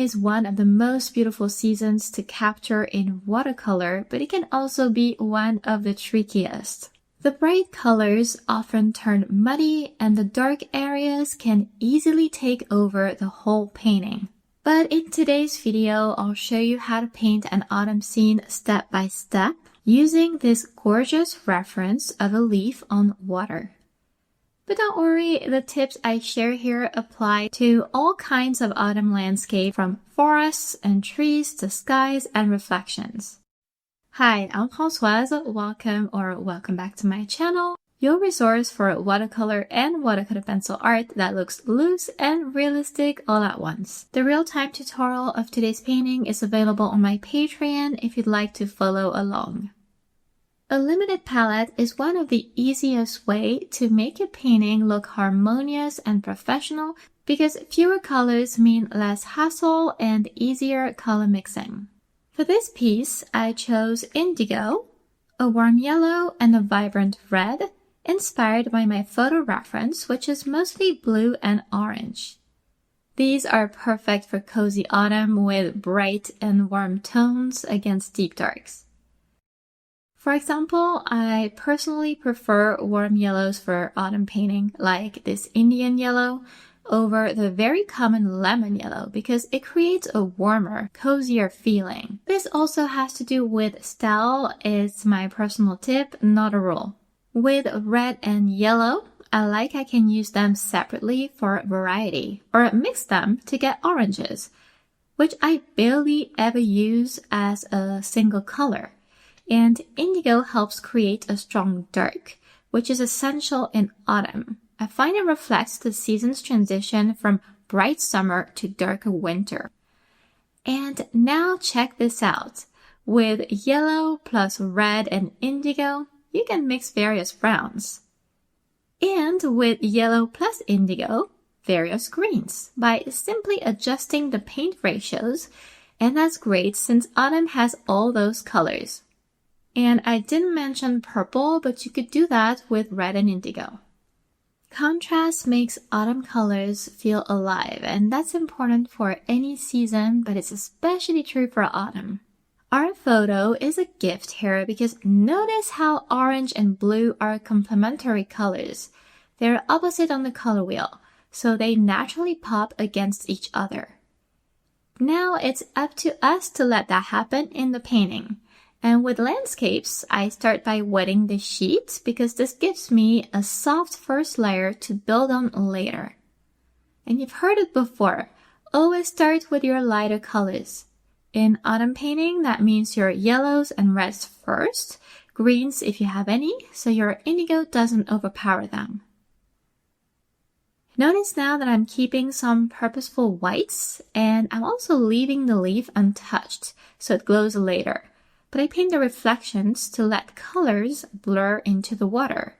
is one of the most beautiful seasons to capture in watercolor, but it can also be one of the trickiest. The bright colors often turn muddy, and the dark areas can easily take over the whole painting. But in today's video, I'll show you how to paint an autumn scene step by step using this gorgeous reference of a leaf on water. But don't worry, the tips I share here apply to all kinds of autumn landscape, from forests and trees to skies and reflections. Hi, I'm Françoise. Welcome back to my channel, your resource for watercolor and watercolor pencil art that looks loose and realistic all at once. The real-time tutorial of today's painting is available on my Patreon if you'd like to follow along. A limited palette is one of the easiest ways to make a painting look harmonious and professional because fewer colors mean less hassle and easier color mixing. For this piece, I chose indigo, a warm yellow, and a vibrant red, inspired by my photo reference, which is mostly blue and orange. These are perfect for cozy autumn with bright and warm tones against deep darks. For example, I personally prefer warm yellows for autumn painting, like this Indian yellow, over the very common lemon yellow because it creates a warmer, cozier feeling. This also has to do with style. It's my personal tip, not a rule. With red and yellow, I can use them separately for variety, or mix them to get oranges, which I barely ever use as a single color. And indigo helps create a strong dark, which is essential in autumn. I find it reflects the season's transition from bright summer to darker winter. And now check this out. With yellow plus red and indigo, you can mix various browns. And with yellow plus indigo, various greens by simply adjusting the paint ratios. And that's great since autumn has all those colors. And I didn't mention purple, but you could do that with red and indigo. Contrast makes autumn colors feel alive, and that's important for any season, but it's especially true for autumn. Our photo is a gift here because notice how orange and blue are complementary colors. They're opposite on the color wheel, so they naturally pop against each other. Now it's up to us to let that happen in the painting. And with landscapes, I start by wetting the sheet because this gives me a soft first layer to build on later. And you've heard it before, always start with your lighter colors. In autumn painting, that means your yellows and reds first, greens if you have any, so your indigo doesn't overpower them. Notice now that I'm keeping some purposeful whites, and I'm also leaving the leaf untouched, so it glows later. But I paint the reflections to let colors blur into the water.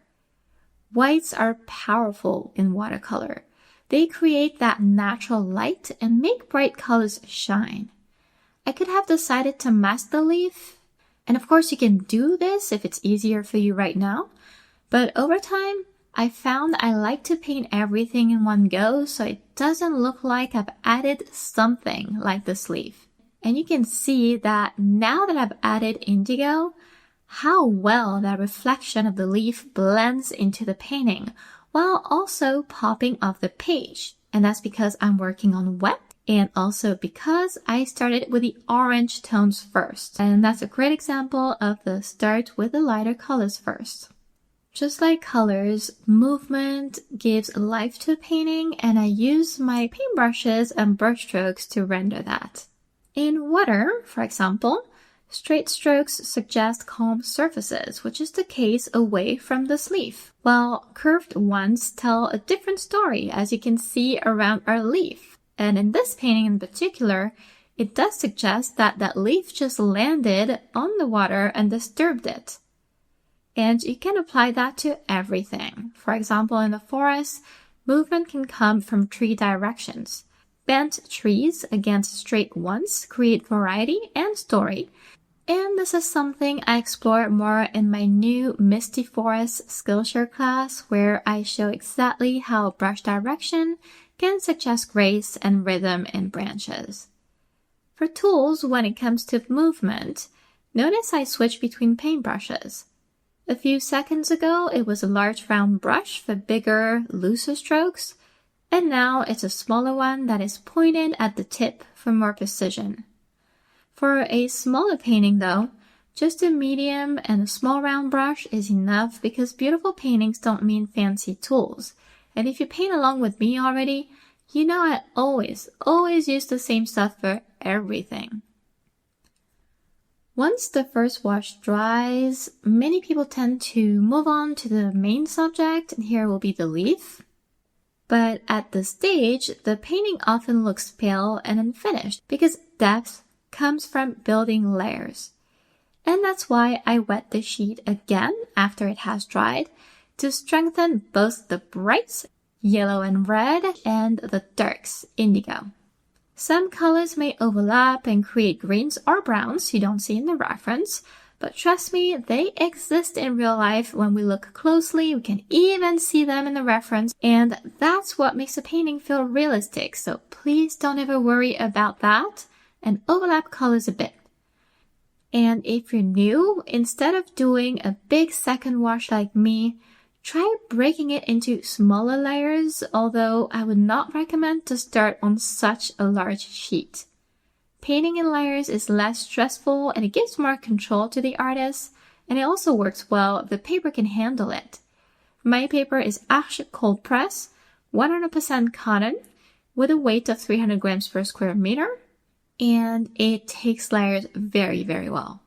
Whites are powerful in watercolor. They create that natural light and make bright colors shine. I could have decided to mask the leaf, and of course you can do this if it's easier for you right now, but over time, I found I like to paint everything in one go so it doesn't look like I've added something like this leaf. And you can see that now that I've added indigo, how well that reflection of the leaf blends into the painting while also popping off the page. And that's because I'm working on wet and also because I started with the orange tones first. And that's a great example of the start with the lighter colors first. Just like colors, movement gives life to a painting, and I use my paintbrushes and brushstrokes to render that. In water, for example, straight strokes suggest calm surfaces, which is the case away from this leaf, while curved ones tell a different story, as you can see around our leaf. And in this painting in particular, it does suggest that that leaf just landed on the water and disturbed it. And you can apply that to everything. For example, in the forest, movement can come from tree directions. Bent trees against straight ones create variety and story. And this is something I explore more in my new Misty Forest Skillshare class, where I show exactly how brush direction can suggest grace and rhythm in branches. For tools, when it comes to movement, notice I switch between paintbrushes. A few seconds ago, it was a large round brush for bigger, looser strokes, and now it's a smaller one that is pointed at the tip for more precision. For a smaller painting though, just a medium and a small round brush is enough because beautiful paintings don't mean fancy tools. And if you paint along with me already, you know I always use the same stuff for everything. Once the first wash dries, many people tend to move on to the main subject, and here will be the leaf. But at this stage, the painting often looks pale and unfinished because depth comes from building layers. And that's why I wet the sheet again after it has dried to strengthen both the brights, yellow and red, and the darks, indigo. Some colors may overlap and create greens or browns you don't see in the reference, but trust me, they exist in real life. When we look closely, we can even see them in the reference, and that's what makes a painting feel realistic, so please don't ever worry about that and overlap colors a bit. And if you're new, instead of doing a big second wash like me, try breaking it into smaller layers, although I would not recommend to start on such a large sheet. Painting in layers is less stressful and it gives more control to the artist, and it also works well if the paper can handle it. My paper is Arches cold press, 100% cotton, with a weight of 300 grams per square meter, and it takes layers very, very well.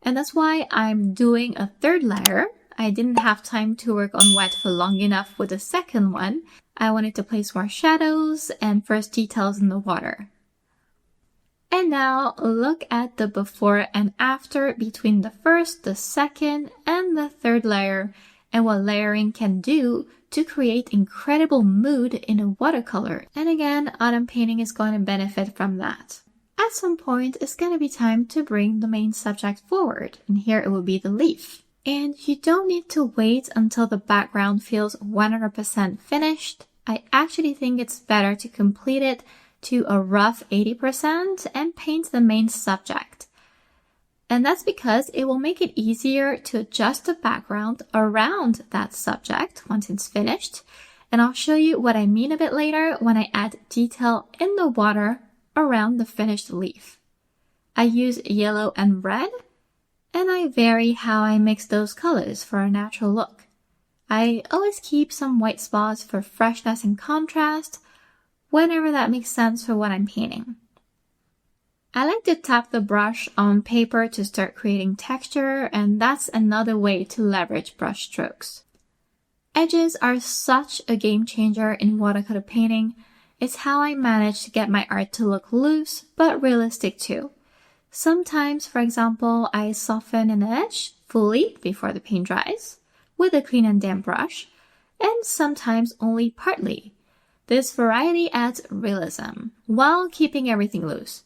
And that's why I'm doing a third layer. I didn't have time to work on wet for long enough with the second one. I wanted to place more shadows and first details in the water. And now look at the before and after between the first, the second, and the third layer, and what layering can do to create incredible mood in a watercolor. And again, autumn painting is going to benefit from that. At some point, it's going to be time to bring the main subject forward, and here it will be the leaf. And you don't need to wait until the background feels 100% finished. I actually think it's better to complete it to a rough 80% and paint the main subject. And that's because it will make it easier to adjust the background around that subject once it's finished. And I'll show you what I mean a bit later when I add detail in the water around the finished leaf. I use yellow and red, and I vary how I mix those colors for a natural look. I always keep some white spots for freshness and contrast, whenever that makes sense for what I'm painting. I like to tap the brush on paper to start creating texture, and that's another way to leverage brush strokes. Edges are such a game changer in watercolor painting. It's how I manage to get my art to look loose, but realistic too. Sometimes, for example, I soften an edge fully before the paint dries with a clean and damp brush, and sometimes only partly. This variety adds realism while keeping everything loose.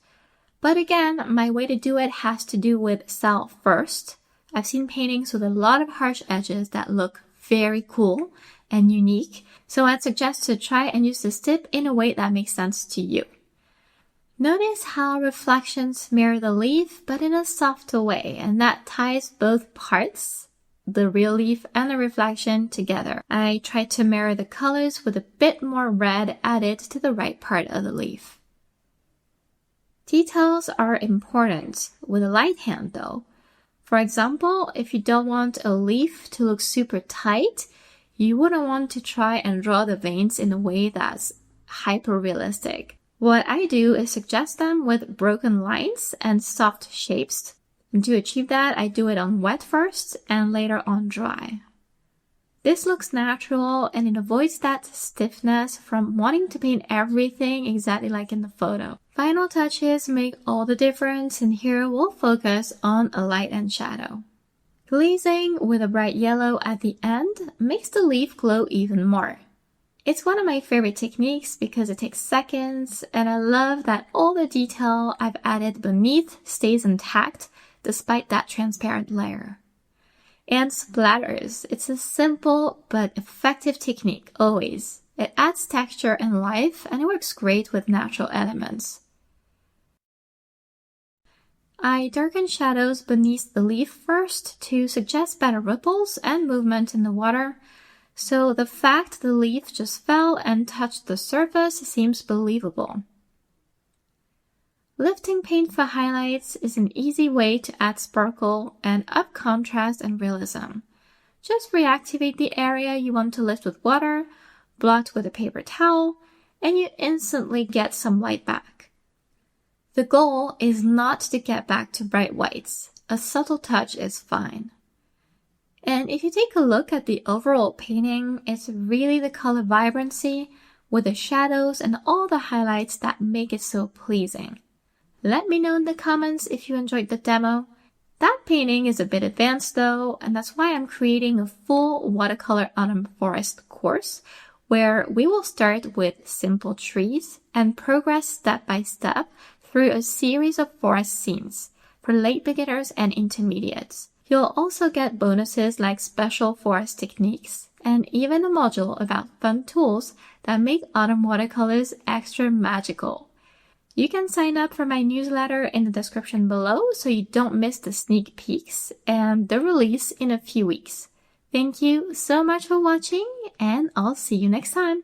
But again, my way to do it has to do with style first. I've seen paintings with a lot of harsh edges that look very cool and unique, so I'd suggest to try and use this tip in a way that makes sense to you. Notice how reflections mirror the leaf, but in a softer way, and that ties both parts, the real leaf and the reflection, together. I try to mirror the colors with a bit more red added to the right part of the leaf. Details are important with a light hand though. For example, if you don't want a leaf to look super tight, you wouldn't want to try and draw the veins in a way that's hyper-realistic. What I do is suggest them with broken lines and soft shapes. And to achieve that, I do it on wet first and later on dry. This looks natural and it avoids that stiffness from wanting to paint everything exactly like in the photo. Final touches make all the difference, and here we'll focus on a light and shadow. Glazing with a bright yellow at the end makes the leaf glow even more. It's one of my favorite techniques because it takes seconds, and I love that all the detail I've added beneath stays intact despite that transparent layer. And splatters. It's a simple but effective technique, always. It adds texture and life, and it works great with natural elements. I darken shadows beneath the leaf first to suggest better ripples and movement in the water, so the fact the leaf just fell and touched the surface seems believable. Lifting paint for highlights is an easy way to add sparkle and up contrast and realism. Just reactivate the area you want to lift with water, blot with a paper towel, and you instantly get some white back. The goal is not to get back to bright whites. A subtle touch is fine. And if you take a look at the overall painting, it's really the color vibrancy with the shadows and all the highlights that make it so pleasing. Let me know in the comments if you enjoyed the demo. That painting is a bit advanced though, and that's why I'm creating a full watercolor autumn forest course where we will start with simple trees and progress step by step through a series of forest scenes for late beginners and intermediates. You'll also get bonuses like special forest techniques and even a module about fun tools that make autumn watercolors extra magical. You can sign up for my newsletter in the description below so you don't miss the sneak peeks and the release in a few weeks. Thank you so much for watching, and I'll see you next time.